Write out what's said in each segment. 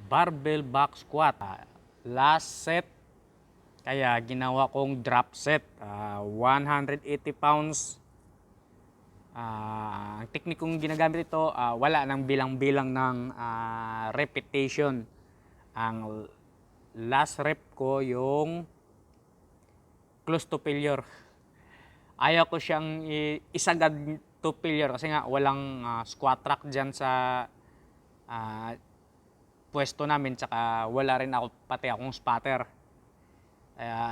barbell back squat. Last set, kaya ginawa kong drop set. 180 pounds. Ang technique kong ginagamit ito, wala nang bilang-bilang ng repetition. Ang last rep ko yung close to failure. Ayaw ko siyang isagad to failure kasi nga walang squat rack dyan sa pwesto namin, tsaka wala rin ako pati akong spotter.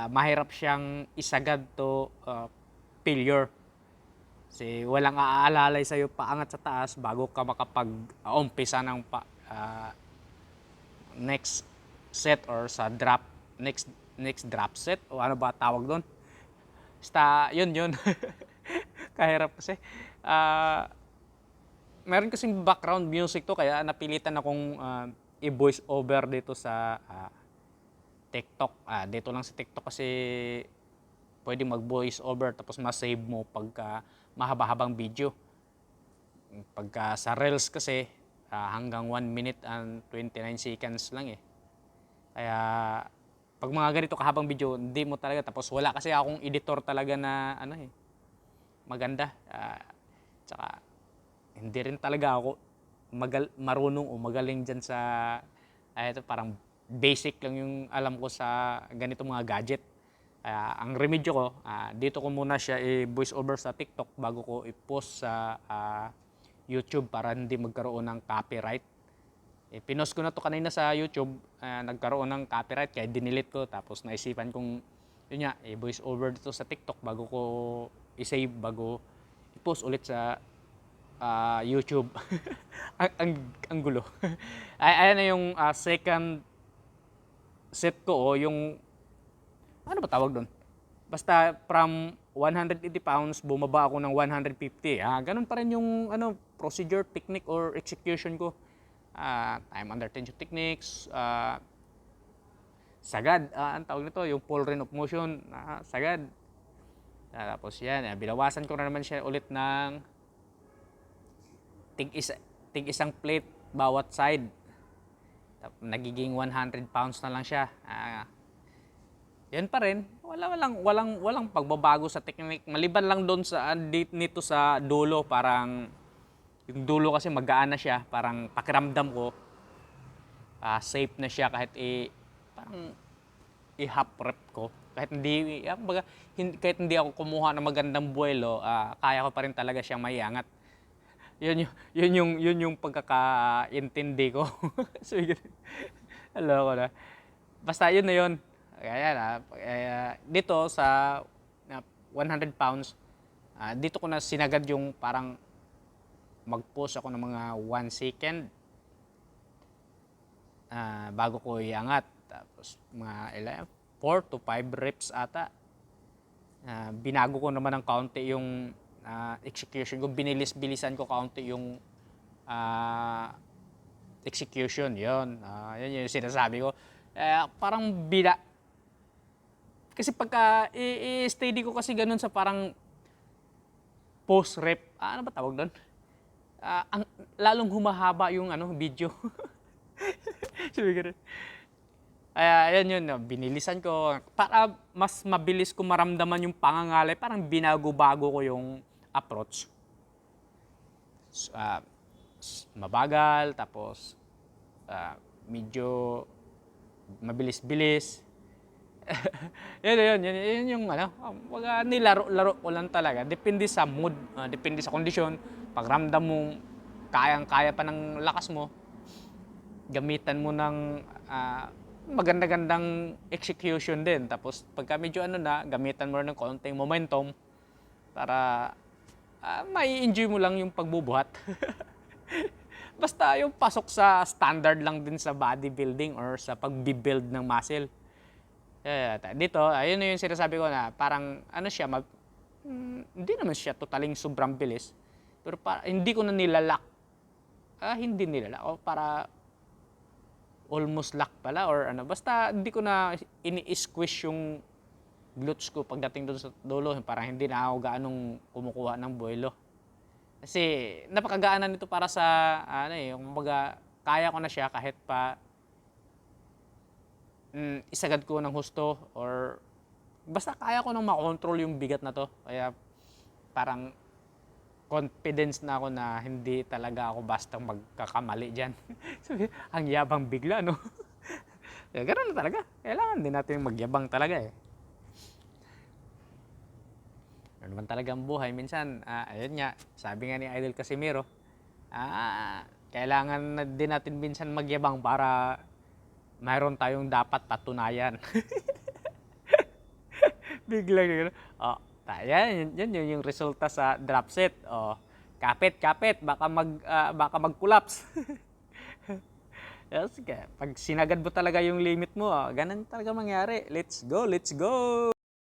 Mahirap siyang isagad to failure. Kasi walang aalalay sa'yo paangat sa taas bago ka makapag-umpisa ng next set or sa next drop set o ano ba tawag doon. Basta yun. Kahirap kasi. Meron kasing background music to kaya napilitan akong i-voice over dito sa TikTok. Dito lang sa TikTok kasi pwede mag-voice over tapos ma-save mo pagka mahaba-habang video. Pagka sa Reels kasi hanggang 1 minute and 29 seconds lang eh. Kaya pag mga ganito kahabang video, hindi mo talaga. Tapos wala kasi akong editor talaga na maganda. Tsaka hindi rin talaga ako marunong o magaling dyan sa ito parang basic lang yung alam ko sa ganito mga gadget. Ang remedyo ko, dito ko muna siya i-voice over sa TikTok bago ko i-post sa YouTube para hindi magkaroon ng copyright. Pinost ko na to kanina sa YouTube, nagkaroon ng copyright kaya dinilit ko. Tapos naisipan kong yun nga, i-voice over dito sa TikTok bago ko i-save, bago i-post ulit sa YouTube. ang gulo. Ayan na yung second set ko o yung ano ba tawag doon? Basta from 180 pounds, bumaba ako ng 150. Ganun pa rin yung procedure, technique, or execution ko. Time under tension techniques, sagad, ang tawag nito, yung full range of motion, sagad. Tapos yan, binawasan ko na naman siya ulit ng tig isang plate bawat side. Nagiging 100 pounds na lang siya. Yan pa rin, walang pagbabago sa technique. Maliban lang doon sa nito sa dulo, parang yung dulo kasi magaan na siya, parang pakiramdam ko safe na siya kahit parang i-half rep ko. Kahit kahit hindi ako kumuha ng magandang buwelo, kaya ko pa rin talaga siyang maiangat. Yun yung pagkakaintindi ko. So, hello ko na. Basta yun na yun. Kaya dito sa 100 pounds, dito ko na sinagad yung parang mag-pause ako ng mga 1 second bago ko iangat. Tapos mga 4 to 5 reps ata. Binago ko naman ng kaunti yung execution ko. Binilis-bilisan ko kaunti yung execution. Yun yung sinasabi ko. Parang kasi pagka i-steady ko kasi ganun sa parang post-rep, ano ba tawag doon? Lalong humahaba yung video. Kaya yun, binilisan ko. Para mas mabilis ko maramdaman yung pangangalay, parang binago-bago ko yung approach. Mabagal, tapos medyo mabilis-bilis. yun yung nilaro-laro ko lang talaga. Depende sa mood, depende sa kondisyon. Pag ramdam mo kayang-kaya pa ng lakas mo, gamitan mo ng maganda-gandang execution din. Tapos pagka medyo gamitan mo rin ng konting momentum para mai-enjoy mo lang yung pagbubuhat. Basta yung pasok sa standard lang din sa bodybuilding or sa pagbibuild ng muscle. Dito, ayun na yung sinasabi ko na parang siya, hindi naman siya totaling sobrang bilis. Pero hindi ko na nilalak. Hindi nilalak. O para almost lock pala or Basta hindi ko na ini-squish yung glutes ko pagdating doon sa dulo. Parang hindi na ako gaanong kumukuha ng buwelo. Kasi napakagaanan nito para sa yung kaya ko na siya kahit pa isagad ko ng husto or basta kaya ko nang makontrol yung bigat na to. Kaya parang confidence na ako na hindi talaga ako basta magkakamali dyan. Sabi, ang yabang bigla, no? Kaya ganoon na talaga. Kailangan din natin magyabang talaga eh. Ano naman talaga ang buhay. Minsan, ayun nga, sabi nga ni Idol Casimiro, kailangan na din natin minsan magyabang para mayroon tayong dapat patunayan. Biglang gano'n. Oh, yan yung resulta sa drop set. Oh, kapit, baka mag-collapse. Yes, pag sinagad mo talaga yung limit mo, ganun talaga mangyari. Let's go, let's go!